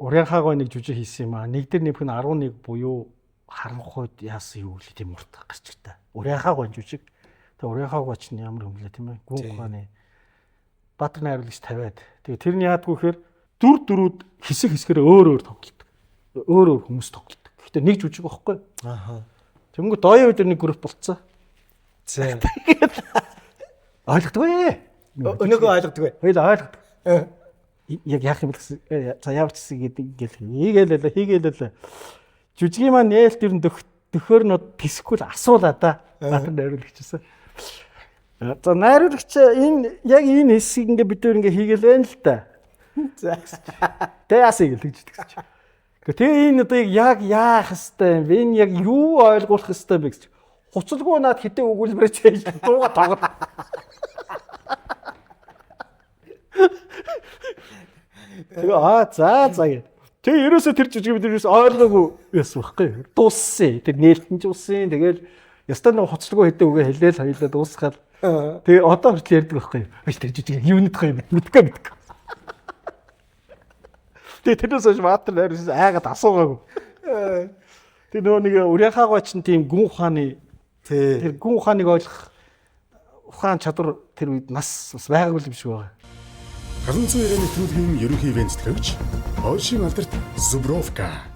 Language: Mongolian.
Урьяхаагаа нэг жүжиг хийсэн юм аа. Нэг дээр нэмэх нь 11 буюу харанхуйд яасан юу гэлээ тийм урт гарч та. Урьяхаагаа жүжиг. Тэгээ урьяхаагаа ч ямар юм лээ тийм ээ. Гүн ухааны Баатар найруулагч тавиад. Тэгээ тэрний яадгүй гэхээр дөрүүд хэсгээр өөр тоглолдог. Өөр хүмүүс тоглолдог. Гэхдээ нэг жүжиг байхгүй. Ааха. Тэнгүү дооёо өдөр нэг групп болцсон. За. Ойлгодгүй. Өнөөгөө ойлгодгүй. Хоёул ойлгодог. Яг яах юм бэ гэсэн. За явчихсан гэдэг ингээл хийгээл. Жүжигийн маань нээлт ер нь төхөөр нь тэсэхгүй асуулаа да. Баатар найруулагчсан. За найруулагч энэ яг энэ хэсгийг ингээ бид ингээ хийгээл байна л да. За. Тэ яасыг л гэж хэлдэг. Тэгээ энэ одоо яг яах хэвтэй юм бэ? Энэ яг юу ойлгуулах хэвтэй бэ гэж. Хуцалгүй наад хитэ өгүүлбэрээ чийж дууга тоглоод. Тэгээ за гэ. Тэгээ ерөөсөө тэр жижиг бид ерөөсөө ойлгоогүй яасан байхгүй. Дууссан. Тэр нээлтэн ч уссан. Тэгэл ястаа нэг хуцалгүй хитэ үгээ хэлээл хоёлаа дуусгаад. Тэгээ одоо хүртэл ярьдаг байхгүй. Тэр жижиг юу нэгдэх юм мэдгүй. Тэгээ тэрнээс хойш Баатар найруулагч айгаад асуугаагүй. Тэр нөгөө нэг Урьяхаагаа ч тийм гүн ухааны тэр гүн ухааныг ойлгох ухаан чадвар тэр үед нас байгаагүй юм шиг байгаа. Харанцуй ирээний нэвтрүүлгийн ерөнхий ивент төлөвч Польшийн алдарт Зубровка